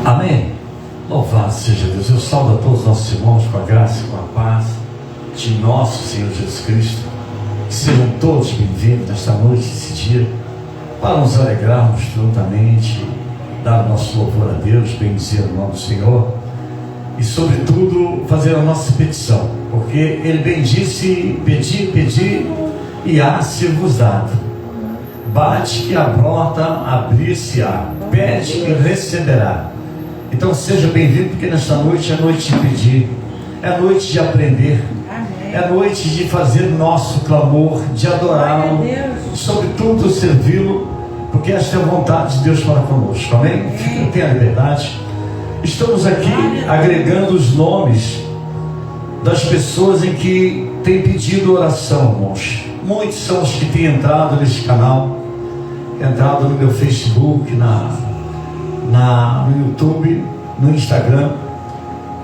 Amém? Louvado seja Deus. Eu saúdo a todos os nossos irmãos com a graça e com a paz de nosso Senhor Jesus Cristo. Que sejam todos bem-vindos nesta noite, esse dia, para nos alegrarmos juntamente, dar o nosso louvor a Deus, bendizer o nome do Senhor e, sobretudo, fazer a nossa petição, porque Ele bem disse: pedi e há-se-vos dado. Bate que a porta abrir-se-á, pede e receberá. Então seja bem-vindo, porque nesta noite é noite de pedir, é noite de aprender, é noite de fazer nosso clamor, de adorá-lo, sobretudo servi-lo, porque esta é a vontade de Deus para conosco. Amém? Tenha liberdade. Estamos aqui agregando os nomes das pessoas em que tem pedido oração, irmãos. Muitos são os que têm entrado neste canal, entrado no meu Facebook, no YouTube, no Instagram,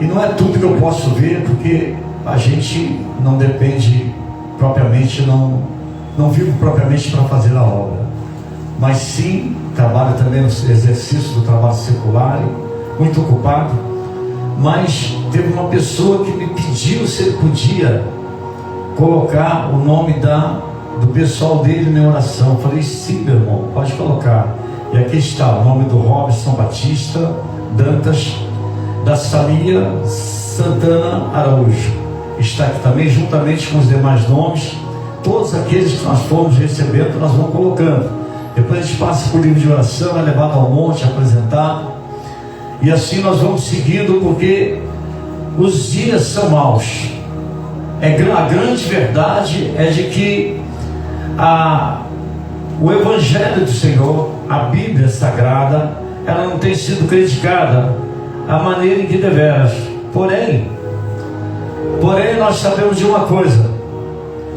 e não é tudo que eu posso ver, porque a gente não depende propriamente, não vivo propriamente para fazer a obra, mas sim trabalho também no exercício do trabalho secular, muito ocupado. Mas teve uma pessoa que me pediu se ele podia colocar o nome do pessoal dele na oração. Eu falei: sim, meu irmão, pode colocar. E aqui está o nome do Robson Batista Dantas, da Salia Santana Araújo. Está aqui também, juntamente com os demais nomes. Todos aqueles que nós fomos recebendo, nós vamos colocando. Depois a gente passa por livro de oração, é levado ao monte, apresentado. E assim nós vamos seguindo, porque os dias são maus. A grande verdade é de que o Evangelho do Senhor, a Bíblia Sagrada, ela não tem sido criticada a maneira em que deveras. Porém, nós sabemos de uma coisa: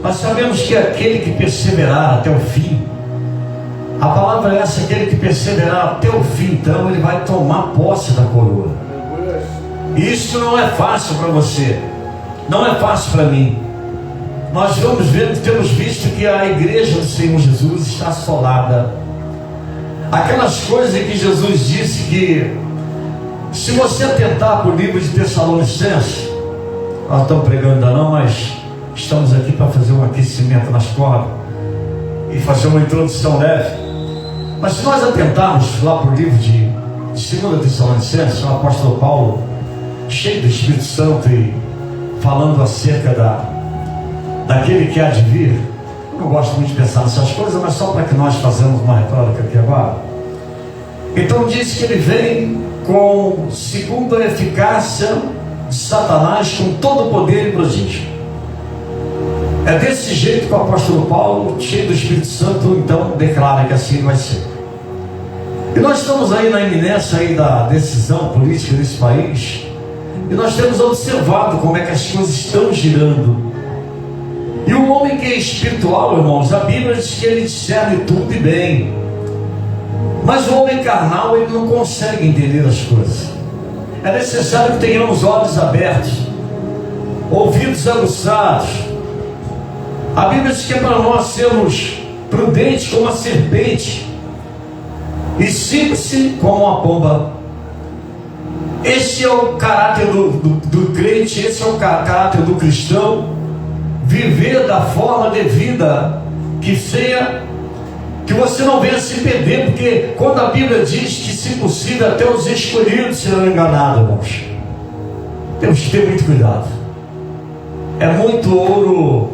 nós sabemos que aquele que perseverar até o fim, a palavra é essa, aquele que perseverar até o fim, então ele vai tomar posse da coroa. Isso não é fácil para você, não é fácil para mim. Nós temos visto que a igreja do Senhor Jesus está assolada. Aquelas coisas que Jesus disse que, se você atentar para o livro de Tessalonicenses, nós não estamos pregando ainda não, mas estamos aqui para fazer um aquecimento nas cordas e fazer uma introdução leve. Mas se nós atentarmos lá para o livro de 2 Tessalonicenses, o apóstolo Paulo, cheio do Espírito Santo e falando acerca daquele que há de vir. Eu não gosto muito de pensar nessas coisas, mas só para que nós façamos uma retórica aqui agora. Então diz que ele vem segundo a eficácia de Satanás, com todo o poder e prodígio. É desse jeito que o apóstolo Paulo, cheio do Espírito Santo, então declara que assim vai ser. E nós estamos aí na iminência aí da decisão política desse país, e nós temos observado como é que as coisas estão girando. E o homem que é espiritual, irmãos, a Bíblia diz que ele discerne tudo e bem. Mas o homem carnal, ele não consegue entender as coisas. É necessário que tenhamos olhos abertos, ouvidos aguçados. A Bíblia diz que é para nós sermos prudentes como a serpente e simples como a pomba. Esse é o caráter do crente, esse é o caráter do cristão. Viver da forma devida, que você não venha se perder, porque quando a Bíblia diz que, se possível, até os escolhidos serão enganados, irmãos, temos que ter muito cuidado. É muito ouro,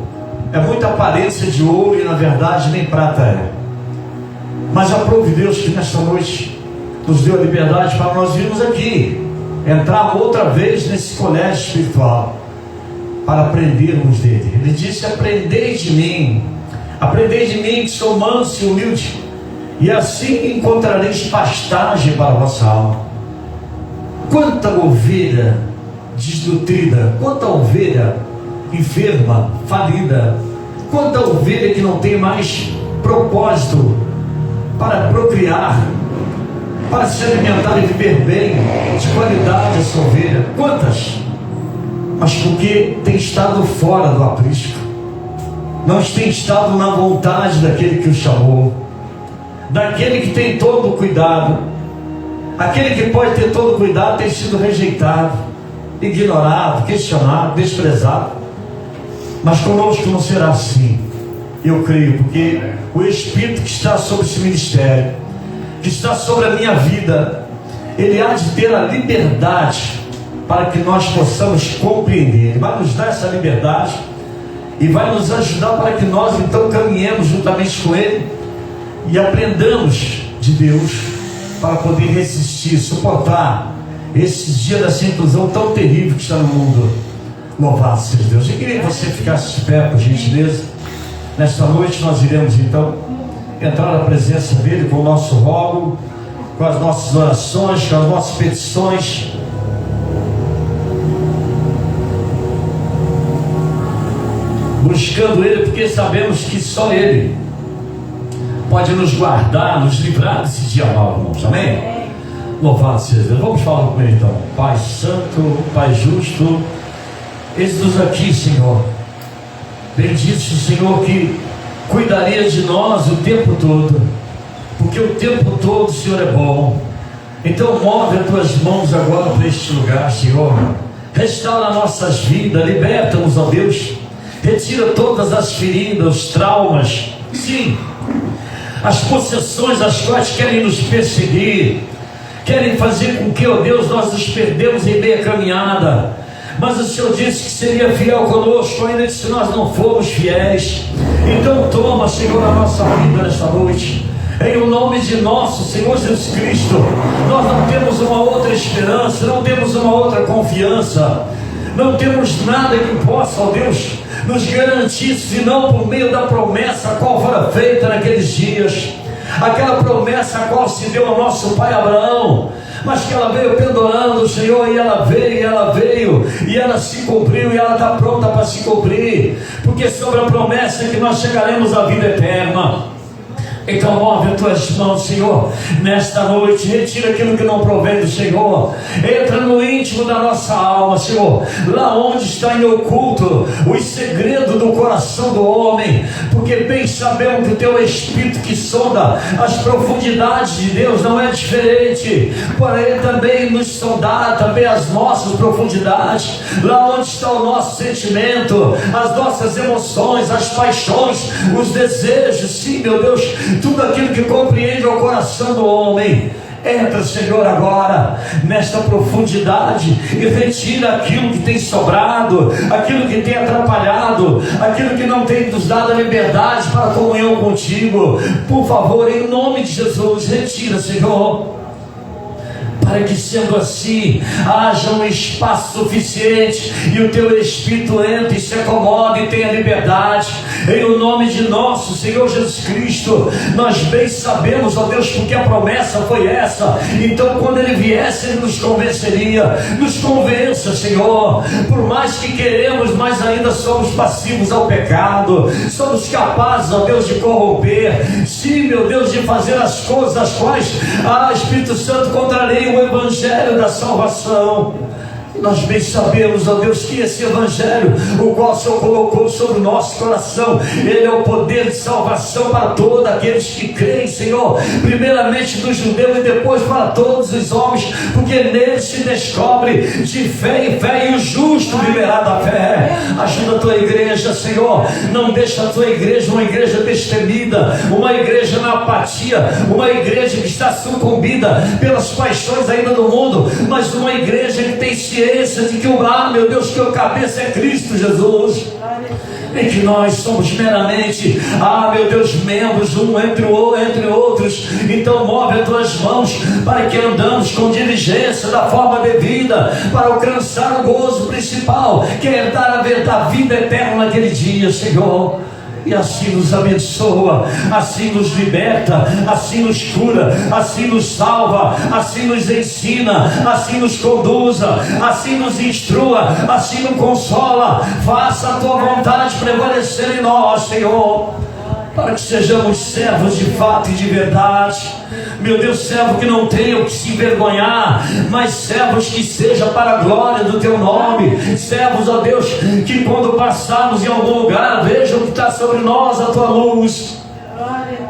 é muita aparência de ouro, e na verdade nem prata é. Mas aprove Deus que nesta noite nos deu a liberdade para nós virmos aqui, entrar outra vez nesse colégio espiritual, para aprendermos dele. Ele disse: aprendei de mim que sou manso e humilde, e assim encontrareis pastagem para a vossa alma. Quanta ovelha desnutrida, quanta ovelha enferma, falida, quanta ovelha que não tem mais propósito para procriar, para se alimentar e viver bem, de qualidade essa ovelha. Quantas? Mas porque tem estado fora do aprisco, não tem estado na vontade daquele que o chamou, daquele que tem todo o cuidado, Aquele que pode ter todo cuidado tem sido rejeitado, ignorado, questionado, desprezado. Mas conosco não será assim, eu creio, porque o Espírito que está sobre esse ministério, que está sobre a minha vida, ele há de ter a liberdade para que nós possamos compreender. Ele vai nos dar essa liberdade e vai nos ajudar para que nós então caminhemos juntamente com ele e aprendamos de Deus para poder resistir, suportar esses dias dessa inclusão tão terrível que está no mundo. Louvado seja Deus. Eu queria que você ficasse de pé, por gentileza. Nesta noite nós iremos então entrar na presença dele com o nosso rogo, com as nossas orações, com as nossas petições. Buscando ele, porque sabemos que só ele pode nos guardar, nos livrar desse dia mal, irmãos. Amém? Louvado seja Deus. Vamos falar com ele então. Pai santo, Pai justo, eis-nos aqui, Senhor. Bendito o Senhor que cuidaria de nós o tempo todo, porque o tempo todo o Senhor é bom. Então move as tuas mãos agora para este lugar, Senhor. Restaura nossas vidas, liberta-nos, ó Deus. Retira todas as feridas, os traumas, sim, as possessões as quais querem nos perseguir, querem fazer com que, ó Deus, nós nos perdemos em meia caminhada. Mas o Senhor disse que seria fiel conosco, ainda se nós não formos fiéis. Então toma, Senhor, a nossa vida nesta noite, em o nome de nosso Senhor Jesus Cristo. Nós não temos uma outra esperança, não temos uma outra confiança, não temos nada que possa, ó Deus, nos garantir, senão por meio da promessa a qual fora feita naqueles dias, aquela promessa a qual se deu ao nosso pai Abraão, mas que ela veio pendurando, Senhor, e ela veio, e ela se cumpriu, e ela está pronta para se cumprir, porque sobre a promessa é que nós chegaremos à vida eterna. Então move as tuas mãos, Senhor, nesta noite. Retira aquilo que não provém do Senhor. Entra no íntimo da nossa alma, Senhor, lá onde está em oculto os segredos do coração do homem, porque bem sabemos que o teu Espírito que sonda as profundidades de Deus não é diferente, porém também nos sondar também as nossas profundidades, lá onde está o nosso sentimento, as nossas emoções, as paixões, os desejos, sim, meu Deus, tudo aquilo que compreende o coração do homem. Entra, Senhor, agora nesta profundidade e retira aquilo que tem sobrado, aquilo que tem atrapalhado, aquilo que não tem nos dado a liberdade para a comunhão contigo. Por favor, em nome de Jesus, retira, Senhor, para que, sendo assim, haja um espaço suficiente e o teu Espírito entre e se acomode e tenha liberdade. Em o nome de nosso Senhor Jesus Cristo, nós bem sabemos, ó Deus, porque a promessa foi essa. Então quando Ele viesse, Ele nos convenceria. Nos convença, Senhor. Por mais que queremos, mas ainda somos passivos ao pecado, somos capazes, ó Deus, de corromper, sim, meu Deus, de fazer as coisas as quais, Espírito Santo, contraria o Evangelho da salvação. Nós bem sabemos, ó Deus, que esse Evangelho, o qual o Senhor colocou sobre o nosso coração, ele é o poder de salvação para todos aqueles que creem, Senhor, primeiramente do judeu e depois para todos os homens, porque nele se descobre de fé em fé, e o justo viverá da fé. Ajuda a tua igreja, Senhor, não deixa a tua igreja uma igreja destemida, uma igreja na apatia, uma igreja que está sucumbida pelas paixões ainda do mundo, mas uma igreja que tem ciência de que meu Deus, que a cabeça é Cristo Jesus, e que nós somos meramente, meu Deus, membros um entre outros. Então move as tuas mãos para que andamos com diligência da forma devida, para alcançar o gozo principal, que é dar a vida eterna naquele dia, Senhor. E assim nos abençoa, assim nos liberta, assim nos cura, assim nos salva, assim nos ensina, assim nos conduza, assim nos instrua, assim nos consola. Faça a tua vontade prevalecer em nós, Senhor, para que sejamos servos de fato e de verdade. Meu Deus, servo que não tenha o que se envergonhar, mas servos que seja para a glória do teu nome. Servos, ó Deus, que quando passarmos em algum lugar, vejam que está sobre nós a tua luz.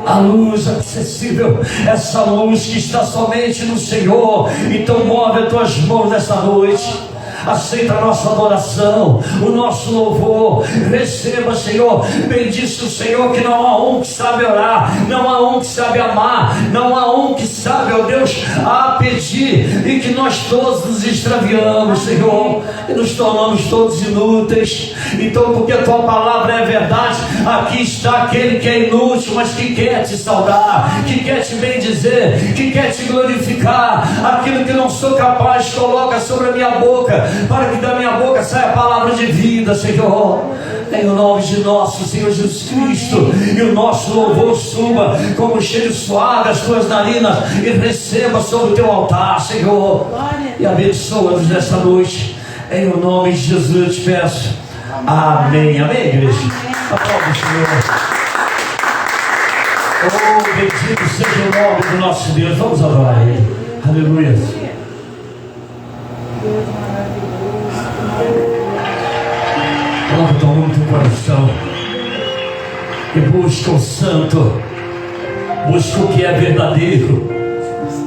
A luz acessível, essa luz que está somente no Senhor. Então move as tuas mãos nessa noite. Aceita a nossa adoração, o nosso louvor. Receba, Senhor. Bendice o Senhor, que não há um que sabe orar, não há um que sabe amar, não há um que sabe, ó Deus, a pedir. E que nós todos nos extraviamos, Senhor, e nos tornamos todos inúteis. Então, porque a tua palavra é verdade, aqui está aquele que é inútil, mas que quer te saudar, que quer te bendizer, que quer te glorificar. Aquilo que não sou capaz, coloca sobre a minha boca, para que da minha boca saia a palavra de vida, Senhor. Em o nome de nosso Senhor Jesus Cristo, e o nosso louvor suba como cheiro suave as tuas narinas, e receba sobre o teu altar, Senhor, e abençoa-nos nesta noite. Em o nome de Jesus eu te peço. Amém. Amém, igreja. Aplauda o Senhor. Oh, bendito seja o nome do nosso Deus. Vamos adorar Ele. Aleluia. Coloca tua mão no teu coração e busca o santo, busca o que é verdadeiro,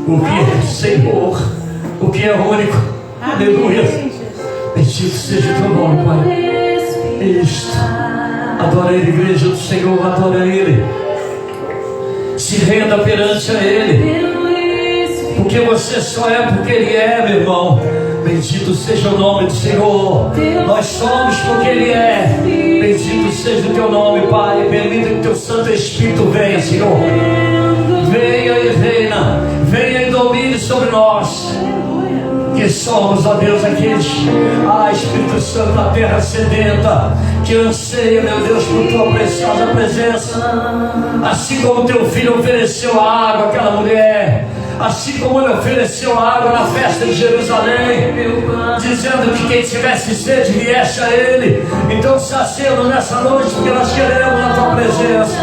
o que é Senhor, o que é único. Aleluia. Bendito seja o teu nome, Pai. Isto. Adora Ele, igreja do Senhor, adora Ele. Se renda perante a Ele, porque você só é porque Ele é, meu irmão. Bendito seja o nome do Senhor. Nós somos porque Ele é. Bendito seja o teu nome, Pai. Permita que o teu Santo Espírito venha, Senhor. Venha e reina. Venha e domine sobre nós. Que somos, ó Deus, aqueles, Espírito Santo, da terra sedenta, que anseia, meu Deus, por tua preciosa presença. Assim como teu filho ofereceu a água àquela mulher, assim como ele ofereceu a água na festa de Jerusalém, dizendo que quem tivesse sede viesse a ele. Então sacia-nos nessa noite, porque nós queremos a tua presença.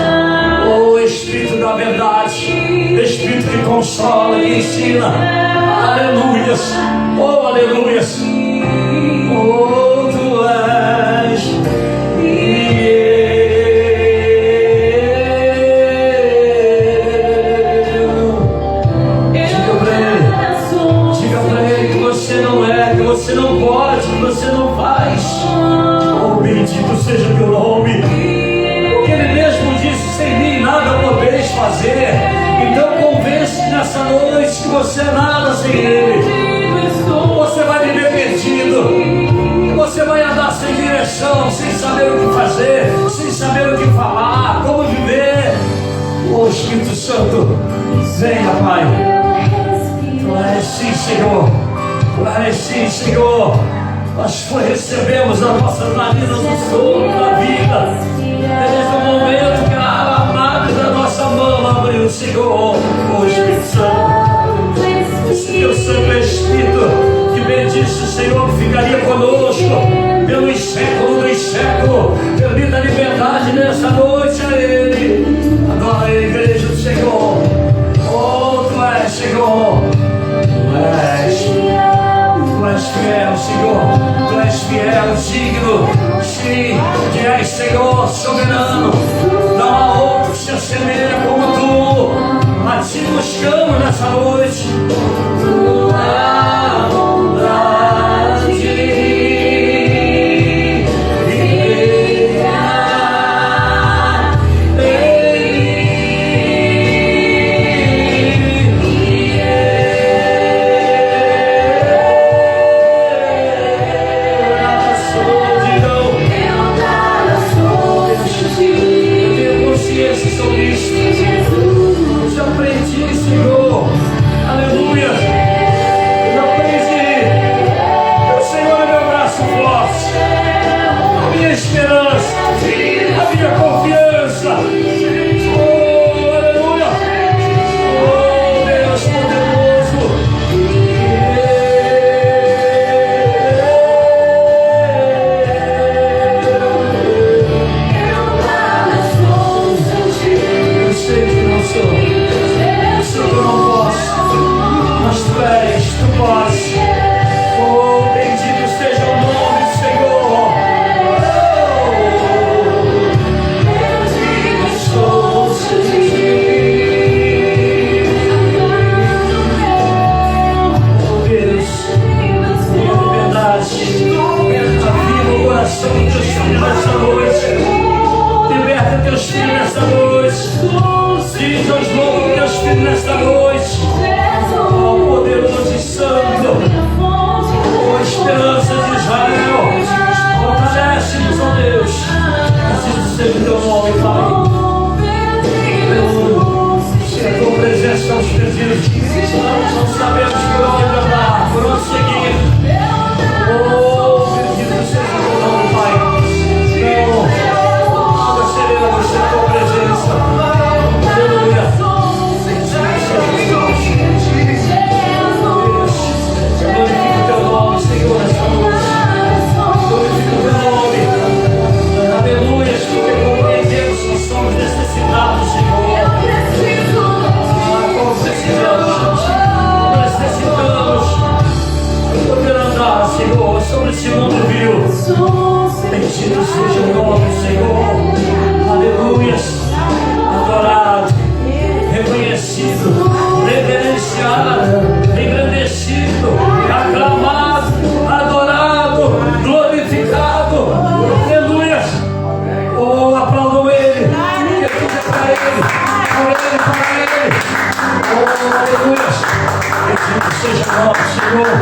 Oh Espírito da verdade, Espírito que consola e ensina. Aleluias, oh aleluias. Oh, tu és. Você não pode, você não faz. Oh, bendito seja o teu nome, porque Ele mesmo disse: sem mim nada podeis fazer. Então convence nessa noite que você é nada sem Ele. Você vai viver perdido, você vai andar sem direção, sem saber o que fazer, sem saber o que falar, como viver. Oh Espírito Santo, venha, Pai. Sim, Senhor. Sim, Senhor, nós recebemos as nossas narinas do sopro da vida, desde o momento que a nave da nossa mão abriu, Senhor. Oh Espírito Santo, esse teu Santo Espírito que bendisse o Senhor, que ficaria conosco pelos séculos dos séculos. Permita a liberdade nessa noite a Ele. Adora a igreja do Senhor. Oh, tu és, Senhor. Tu és fiel, Senhor. Tu és fiel, digno. Sim, que és, Senhor, soberano. Não há outro que se assemelha como tu. A ti buscamos nessa noite. Tua bondade. Senhor, sobre esse mundo vil. Bendito seja o nome do Senhor. Aleluia. Adorado, reconhecido, reverenciado, engrandecido, aclamado, adorado, glorificado. Aleluia. Oh, aplaudam Ele, porque tudo é para Ele, por Ele, para Ele. Oh, aleluia. Bendito seja o nome do Senhor.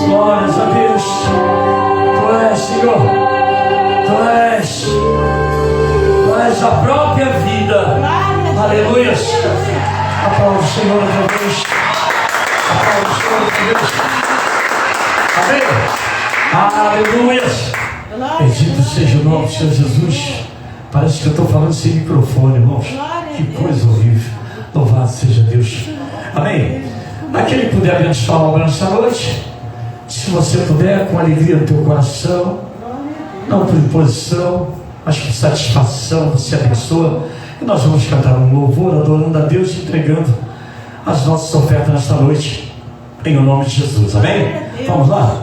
Glórias a Deus. Tu és, Senhor. Tu és a própria vida. Aleluia. Aplaude o Senhor outra vez. Aplaude o Senhor outra vez. Amém. Aleluia. Bendito seja o nome do Senhor Jesus. Parece que eu estou falando sem microfone, irmãos. Que coisa horrível. Louvado seja Deus. Amém. Aquele que puder abençoar a obra nessa noite, se você puder, com alegria no teu coração, não por imposição, mas por satisfação, você abençoa. E nós vamos cantar um louvor, adorando a Deus e entregando as nossas ofertas nesta noite, em nome de Jesus. Amém? Vamos lá?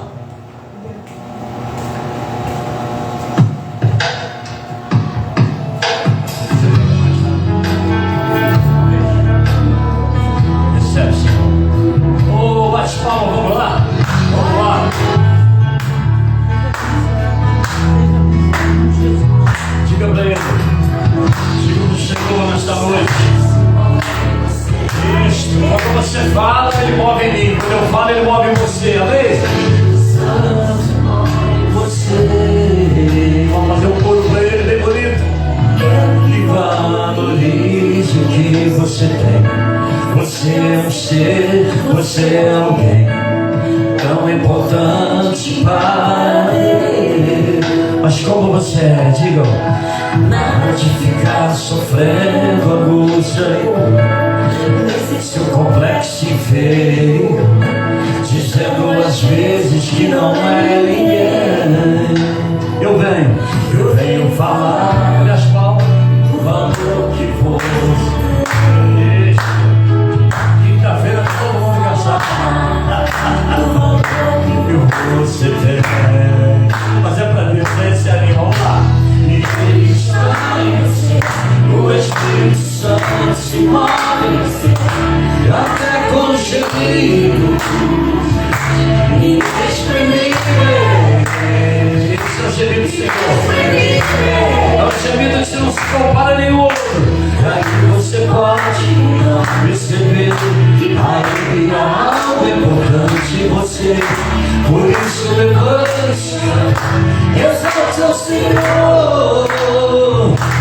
Você é alguém tão importante para Ele. Mas como você é, digam. Nada de ficar sofrendo angústia, seu complexo veio dizendo às vezes que não é ninguém. Eu venho falar. Olha as palmas do valor que vou. Quinta-feira todo mundo cansado. E você tem. Mas é pra Deus, esse animal lá. E Ele está em você. O Espírito Santo se move em você. Até com gemido inexprimível. Esse é o gemido do Senhor. É o gemido que não se compara a nenhum outro. Aí você pode perceber que ainda há algo importante em você. Por isso levante, exalte ao Senhor.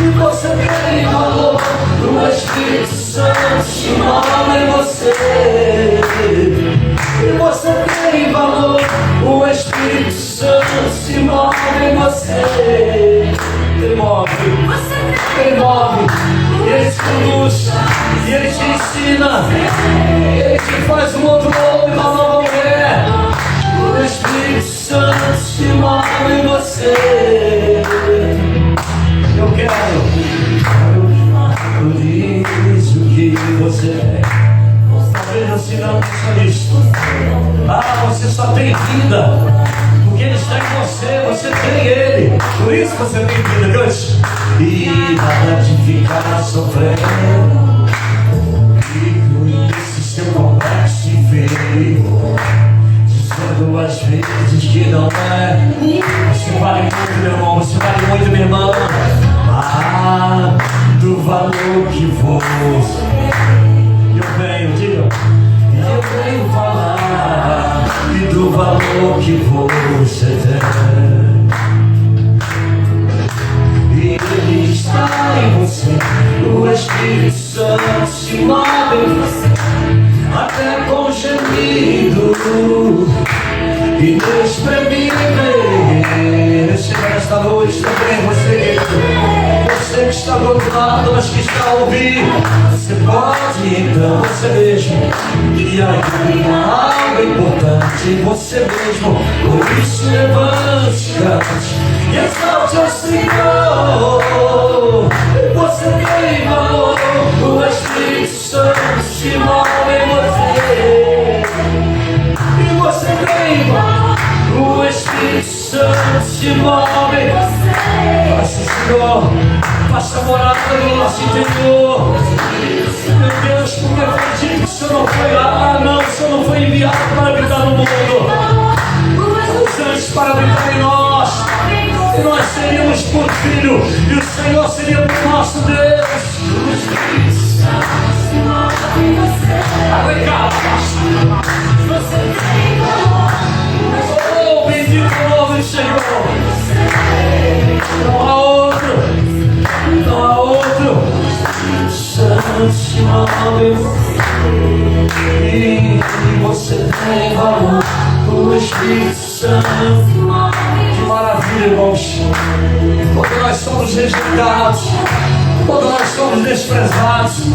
E você tem valor. O Espírito Santo se move em você. E você tem valor. O Espírito Santo se move em você. Ele move, Ele move, e Ele te conduz, e Ele te ensina, Ele te faz um outro homem, uma nova mulher. O Espírito Santo se move em você. Eu quero. Por isso que você é. Talvez você não pensa nisso. Você só tem vida. Porque Ele está em você, você tem Ele. Por isso você tem vida, cante. E nada de ficar sofrendo. E esse seu complexo veio dizendo às vezes que não é. Você vale muito, meu irmão. Você vale muito, minha irmã. Do valor que você. Eu venho, diga. Eu venho falar e do valor que você tem. E Ele está em você. O Espírito Santo se move em você. Até com gemido inexprimível. Receba esta noite também você. Você que está do outro lado, mas que está a ouvir. Você pode então você mesmo. E ainda algo importante em você mesmo. Por isso levante, cante e exalte ao Senhor. Você tem valor. O Espírito Santo se move em você. E você tem valor. O Espírito Santo se move. Faça, Senhor, faça morada no nosso interior. Meu Deus, porque foi dito que o Senhor não foi lá, não, o Senhor não foi enviado para habitar no mundo, mas antes para habitar em nós. E nós seríamos por filho, e o Senhor seria o nosso Deus. Oh, bendito o nome do Senhor. Não há outro, não há outro. Santo se move e você tem valor. O Espírito Santo. Que maravilha, irmãos. Quando nós somos rejeitados, quando nós somos desprezados,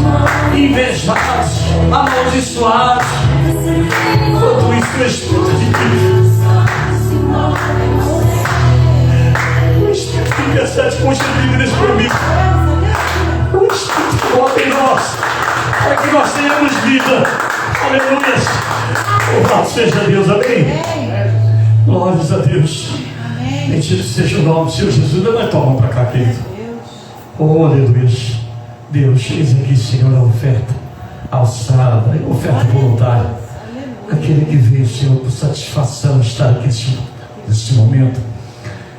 invejados, amaldiçoados, quando isso é Espírito de Deus, o Espírito que intercede com os líderes por mim, o Espírito que move em nós, para que nós tenhamos vida. Aleluia. Louvado seja Deus, amém. Glórias a Deus. Bendito seja o nome do Senhor Jesus. Levanta a tua mão para cá, querido. Oh, aleluia. Deus, eis aqui, Senhor, a oferta alçada, a oferta voluntária. Aquele que veio, Senhor, por satisfação estar aqui nesse momento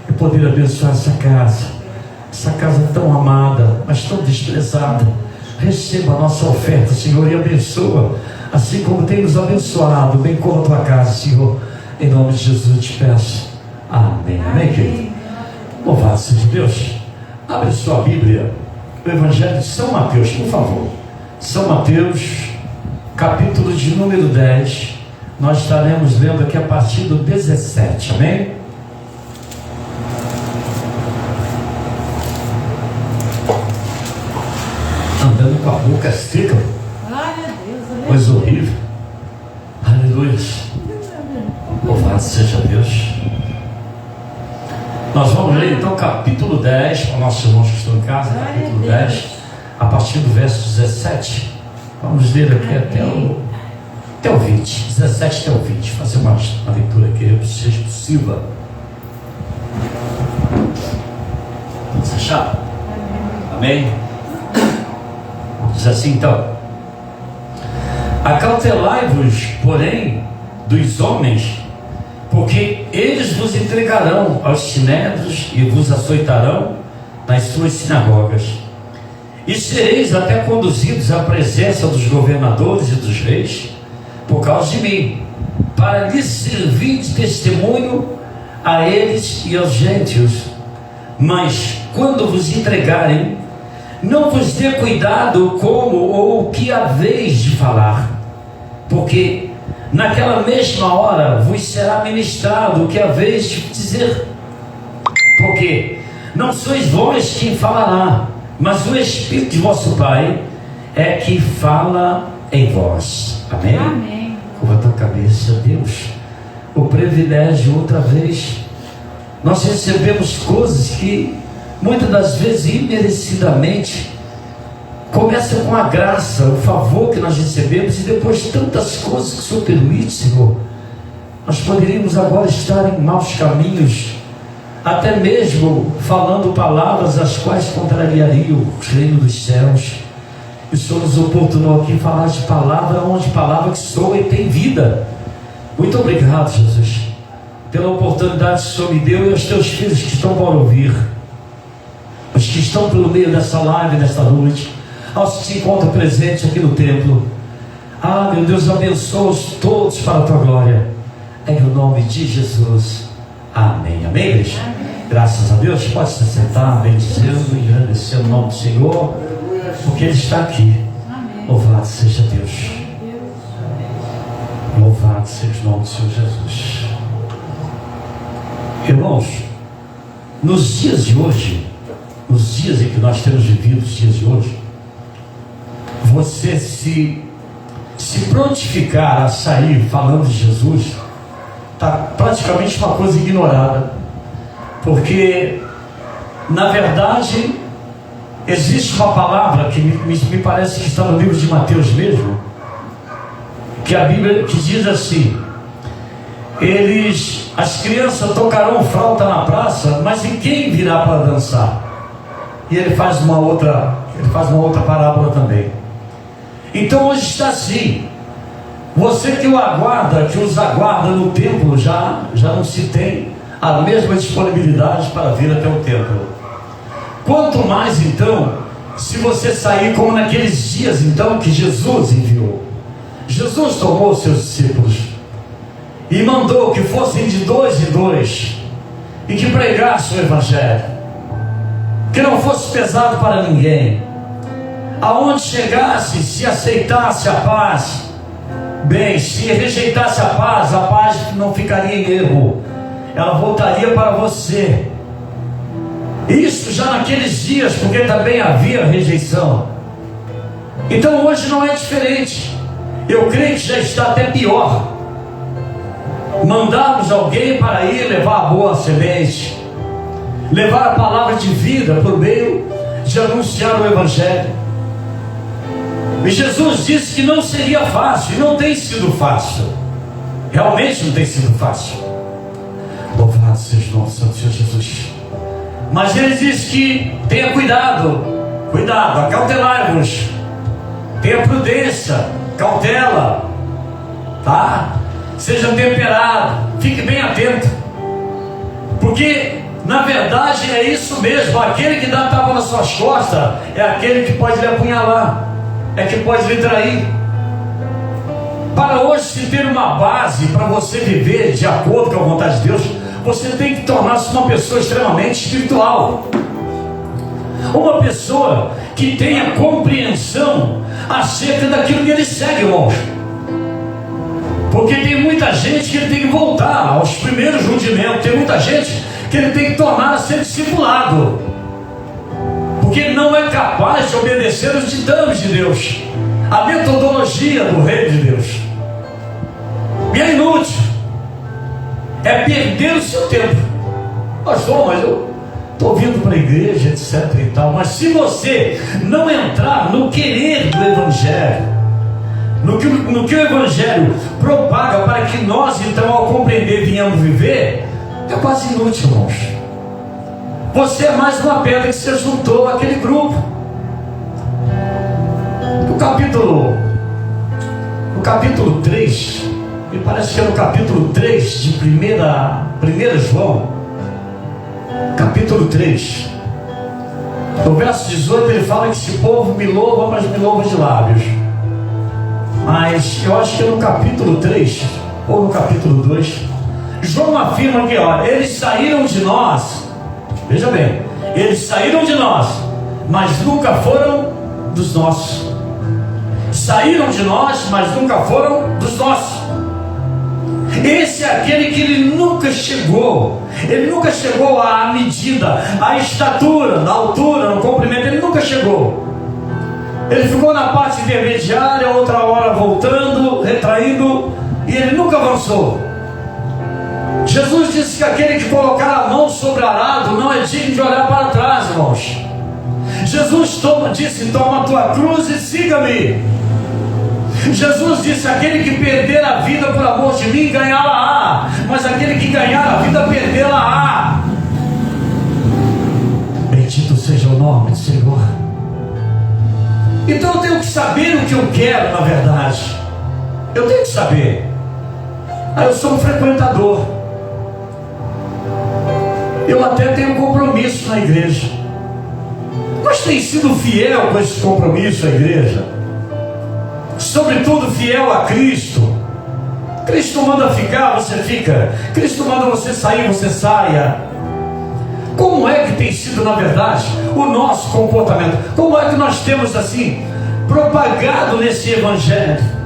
e poder abençoar essa casa tão amada, mas tão desprezada. Receba a nossa oferta, Senhor, e abençoa, assim como tem nos abençoado, bem como a tua casa, Senhor. Em nome de Jesus eu te peço. Amém. Amém, querido? Louvado seja Deus. Abre sua Bíblia, o Evangelho de São Mateus, por favor. São Mateus, capítulo de número 10. Nós estaremos lendo aqui a partir do 17. Amém? Andando com a boca seca. Coisa horrível. Aleluia. Louvado seja Deus. Nós vamos ler então capítulo 10, para nossos irmãos que estão em casa, capítulo 10, a partir do verso 17. Vamos ler aqui até o 20, 17 até o 20, fazer uma leitura aqui, se seja possível. Vamos achar? Amém? Diz assim então: acautelai-vos, porém, dos homens, porque eles vos entregarão aos sinédrios e vos açoitarão nas suas sinagogas, e sereis até conduzidos à presença dos governadores e dos reis, por causa de mim, para lhes servir de testemunho a eles e aos gentios. Mas quando vos entregarem, não vos dê cuidado como ou o que haveis de falar, porque naquela mesma hora vos será ministrado o que haveis de dizer, porque não sois vós quem falará, mas o Espírito de vosso Pai é que fala em vós. Amém? Amém. Curva a tua cabeça, Deus. O privilégio, outra vez, nós recebemos coisas que muitas das vezes imerecidamente começa com a graça, o favor que nós recebemos, e depois tantas coisas que o Senhor permite, Senhor. Nós poderíamos agora estar em maus caminhos, até mesmo falando palavras as quais contrariariam o reino dos céus. E o Senhor nos oportunou aqui falar de palavra, onde palavra que soa e tem vida. Muito obrigado, Jesus, pela oportunidade que o Senhor me deu, e aos teus filhos que estão para ouvir, os que estão pelo meio dessa live, nesta noite, aos que se encontram presentes aqui no templo. Ah, meu Deus, abençoa-os todos para a tua glória, em nome de Jesus. Amém. Amém, igreja? Amém. Graças a Deus. Pode se sentar, bendizendo e agradecendo o nome do Senhor, porque Ele está aqui. Amém. Louvado seja Deus. Louvado seja o nome do Senhor Jesus. Irmãos, nos dias de hoje, nos dias em que nós temos vivido, os dias de hoje, você se prontificar a sair falando de Jesus está praticamente uma coisa ignorada, porque na verdade existe uma palavra que me parece que está no livro de Mateus mesmo, que a Bíblia que diz assim: as crianças tocarão flauta na praça, mas e quem virá para dançar? E ele faz uma outra parábola também. Então hoje está assim. Você que os aguarda no templo, já não se tem a mesma disponibilidade para vir até o templo. Quanto mais então, se você sair como naqueles dias então que Jesus enviou. Jesus tomou seus discípulos e mandou que fossem de 2 em 2 e que pregassem o Evangelho, que não fosse pesado para ninguém. Aonde chegasse, se aceitasse a paz, bem, se rejeitasse a paz não ficaria em erro, ela voltaria para você. Isso já naqueles dias, porque também havia rejeição. Então hoje não é diferente. Eu creio que já está até pior. Mandarmos alguém para ir levar a boa semente, levar a palavra de vida por meio de anunciar o Evangelho. E Jesus disse que não seria fácil, e não tem sido fácil. Realmente não tem sido fácil. Louvado seja o nosso Santo Senhor Jesus. Mas ele disse que tenha cuidado, acautelai-vos, tenha prudência, cautela, tá? Seja temperado, fique bem atento, porque na verdade é isso mesmo. Aquele que dá tapa nas suas costas é aquele que pode lhe apunhalar, é que pode lhe trair. Para hoje se ter uma base para você viver de acordo com a vontade de Deus, você tem que tornar-se uma pessoa extremamente espiritual, uma pessoa que tenha compreensão acerca daquilo que ele segue, irmãos. Porque tem muita gente que ele tem que voltar aos primeiros rudimentos, tem muita gente que ele tem que tornar a ser discipulado, porque ele não é capaz de obedecer os ditames de Deus, a metodologia do reino de Deus. E é inútil, é perder o seu tempo. Pastor, mas eu estou vindo para a igreja, etc e tal. Mas se você não entrar no querer do Evangelho, no que o Evangelho propaga para que nós então, ao compreender, venhamos viver, é quase inútil, irmãos. Você é mais uma pedra que se juntou àquele grupo. No capítulo 3, me parece que é no capítulo 3 de 1 João, capítulo 3, no verso 18, ele fala que esse povo me louva, mas me louva de lábios. Mas eu acho que é no capítulo 3 ou no capítulo 2, João afirma que, olha, eles saíram de nós, veja bem, eles saíram de nós, mas nunca foram dos nossos. Saíram de nós, mas nunca foram dos nossos. Esse é aquele que ele nunca chegou à medida, à estatura, na altura, no comprimento, ele nunca chegou. Ele ficou na parte intermediária, outra hora voltando, retraindo, e ele nunca avançou. Jesus disse que aquele que colocar a mão sobre o arado não é digno de olhar para trás, irmãos. Jesus disse: toma a tua cruz e siga-me. Jesus disse: aquele que perder a vida por amor de mim, ganhá-la-á, mas aquele que ganhar a vida, perdê-la-á. Bendito seja o nome do Senhor. Então eu tenho que saber o que eu quero, na verdade. Eu tenho que saber. Eu sou um frequentador, eu até tenho um compromisso na igreja, mas tem sido fiel com esse compromisso à igreja? Sobretudo fiel a Cristo. Cristo manda ficar, você fica. Cristo manda você sair, você saia. Como é que tem sido, na verdade, o nosso comportamento? Como é que nós temos assim propagado nesse Evangelho?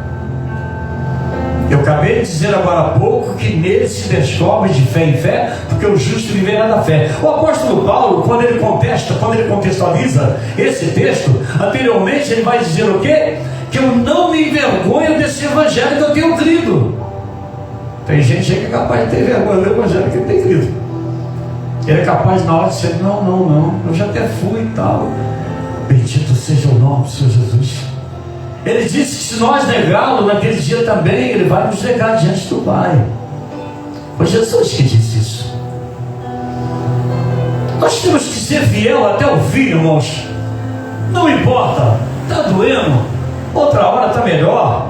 Eu acabei de dizer agora há pouco que nele se descobre de fé em fé, porque o justo viverá da fé. O apóstolo Paulo, quando ele contextualiza esse texto, anteriormente ele vai dizer o quê? Que eu não me envergonho desse Evangelho que eu tenho crido. Tem gente aí que é capaz de ter vergonha do Evangelho que ele tem crido. Ele é capaz na hora de dizer: não, eu já até fui e tal. Bendito seja o nome do Senhor Jesus. Ele disse que se nós negá-lo naquele dia também, ele vai nos negar diante do Pai. Foi Jesus que disse isso. Nós temos que ser fiel até o fim, irmãos. Não importa, está doendo, outra hora está melhor.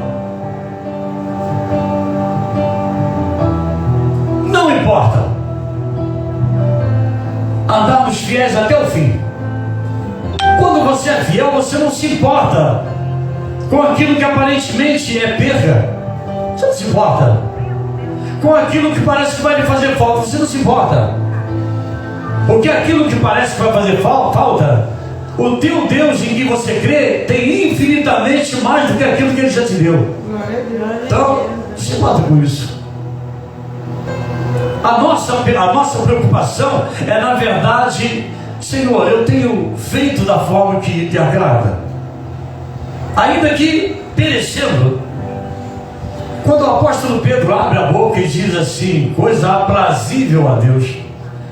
Não importa. Andarmos fiéis até o fim. Quando você é fiel, você não se importa com aquilo que aparentemente é perda. Você não se importa com aquilo que parece que vai lhe fazer falta. Você não se importa. Porque aquilo que parece que vai fazer falta, o teu Deus em que você crê tem infinitamente mais do que aquilo que Ele já te deu. Então, se importa com isso. A nossa preocupação é, na verdade, Senhor, eu tenho feito da forma que te agrada, ainda que perecendo. Quando o apóstolo Pedro abre a boca e diz assim, coisa aprazível a Deus,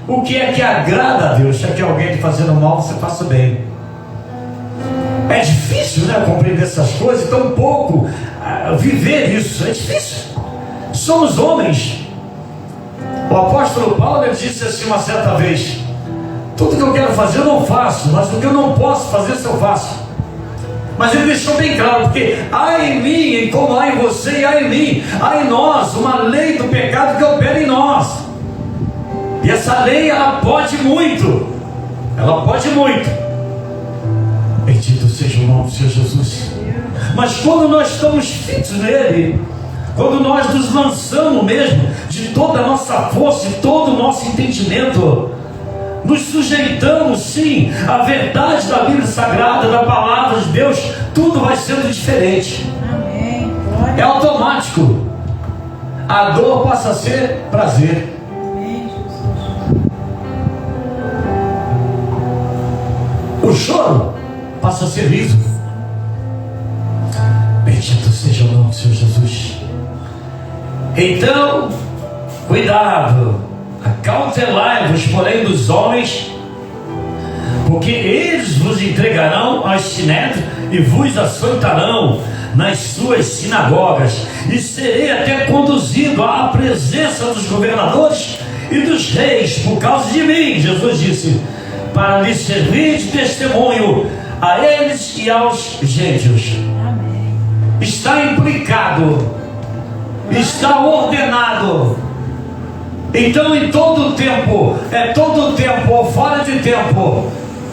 o que é que agrada a Deus? É que alguém te fazendo mal, você faça bem. É difícil, né, compreender essas coisas, tão pouco viver isso, é difícil. Somos homens. O apóstolo Paulo, ele disse assim uma certa vez, tudo que eu quero fazer eu não faço, mas o que eu não posso fazer, isso eu faço. Mas ele deixou bem claro, porque há em mim, e como há em você e há em mim, há em nós uma lei do pecado que opera em nós. E essa lei, ela pode muito. Ela pode muito. Bendito seja o nome do Senhor Jesus. Mas quando nós estamos fitos nele, quando nós nos lançamos mesmo de toda a nossa força e todo o nosso entendimento, nos sujeitamos sim à verdade da Bíblia Sagrada, da palavra de Deus, tudo vai sendo diferente. Amém. É automático. A dor passa a ser prazer. Amém, Jesus. O choro passa a ser riso. Bendito seja o nome do Senhor Jesus. Então, cuidado, acautelai-vos, porém, dos homens, porque eles vos entregarão aos sinédrios e vos açoitarão nas suas sinagogas, e serei até conduzido à presença dos governadores e dos reis por causa de mim, Jesus disse, para lhes servir de testemunho a eles e aos gentios. Amém. Está implicado, está ordenado. Então, em todo tempo, todo tempo ou fora de tempo,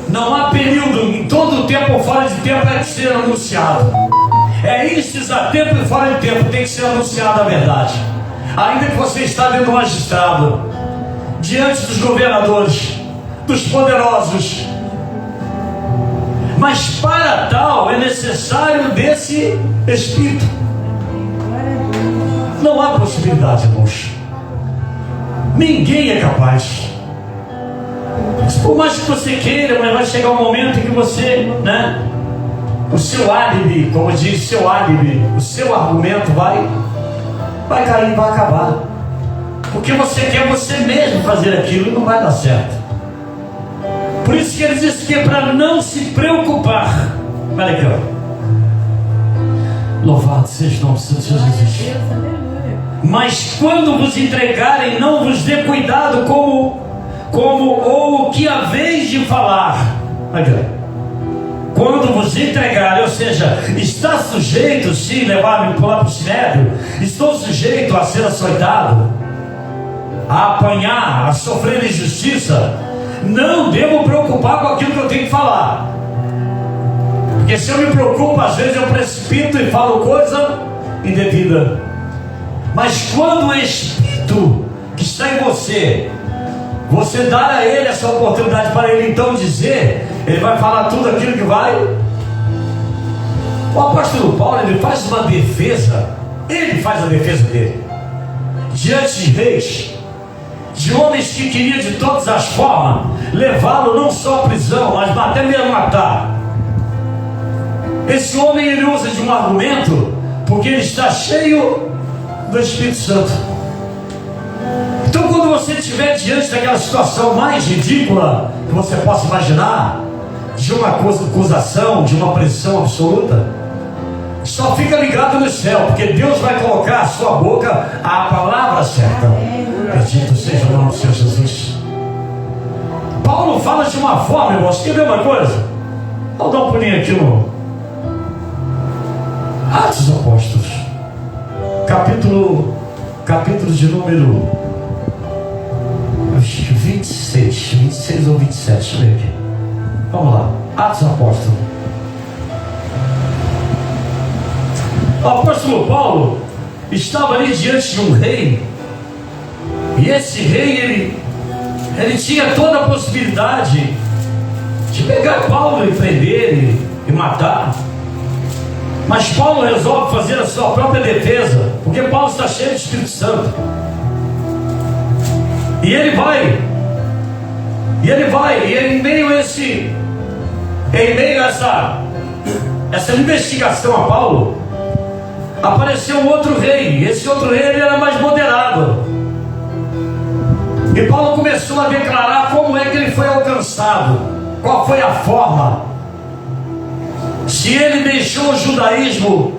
não há período, em todo tempo ou fora de tempo é que ser anunciado. É isso, a tempo e fora de tempo tem que ser anunciada a verdade. Ainda que você está dentro do magistrado, diante dos governadores, dos poderosos, mas para tal é necessário desse Espírito. Não há possibilidade, irmãos. Ninguém é capaz. Por mais que você queira, mas vai chegar um momento em que você, o seu álibi, como diz, o seu argumento vai cair, vai acabar. Porque você quer você mesmo fazer aquilo e não vai dar certo. Por isso que ele diz que é para não se preocupar. Olha aqui, ó. Louvado seja o nome do Senhor Jesus. Mas quando vos entregarem, não vos dê cuidado como ou o que haveis de falar. Quando vos entregarem, ou seja, está sujeito, sim, levar-me para o sinédrio, estou sujeito a ser açoitado, a apanhar, a sofrer injustiça, não devo preocupar com aquilo que eu tenho que falar. Porque se eu me preocupo, às vezes eu precipito e falo coisa indevida. Mas quando o Espírito que está em você dar a ele essa oportunidade para ele então dizer, ele vai falar tudo aquilo que vai. O apóstolo Paulo, ele faz uma defesa, ele faz a defesa dele diante de reis, de homens que queriam de todas as formas levá-lo não só à prisão, mas até mesmo matar. Esse homem, ele usa de um argumento porque ele está cheio do Espírito Santo. Então, quando você estiver diante daquela situação mais ridícula que você possa imaginar, de uma acusação, de uma pressão absoluta, só fica ligado no céu, porque Deus vai colocar à sua boca a palavra certa. Bendito seja o nome do Senhor Jesus. Paulo fala de uma forma, irmãos. Quer ver uma coisa? Vou dar um pulinho aqui no Atos dos Apóstolos, capítulo de número 26 ou 27, deixa eu ver aqui. Vamos lá, Atos dos Apóstolos. O apóstolo Paulo estava ali diante de um rei, e esse rei, ele tinha toda a possibilidade de pegar Paulo e prender e matar. Mas Paulo resolve fazer a sua própria defesa, porque Paulo está cheio do Espírito Santo. E ele vai, e em meio a essa investigação a Paulo, apareceu um outro rei. Esse outro rei, ele era mais moderado. E Paulo começou a declarar como é que ele foi alcançado, qual foi a forma. Se ele deixou o judaísmo,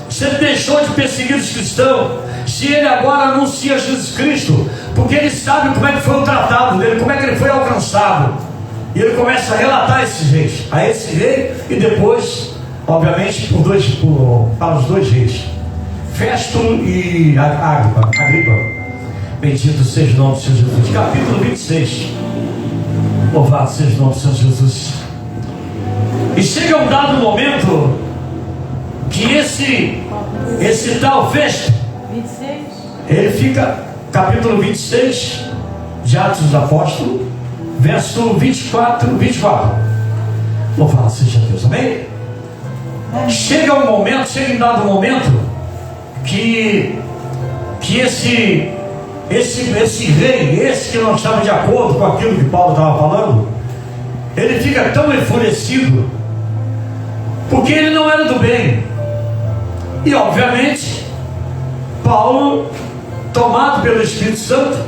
se ele deixou de perseguir os cristãos, se ele agora anuncia Jesus Cristo, porque ele sabe como é que foi o tratado dele, como é que ele foi alcançado. E ele começa a relatar esses reis, a esse rei, e depois, obviamente, para os dois reis, Festo e Agripa. Bendito seja o nome do Senhor Jesus. Capítulo 26. Louvado seja o nome do Senhor Jesus. E chega um dado momento que esse tal Festo, 26. ele fica, capítulo 26 de Atos dos Apóstolos, verso 24. Louvado seja Deus, amém? Chega um dado momento que esse rei, esse que não estava de acordo com aquilo que Paulo estava falando, ele fica tão enfurecido, porque ele não era do bem. E obviamente Paulo, tomado pelo Espírito Santo,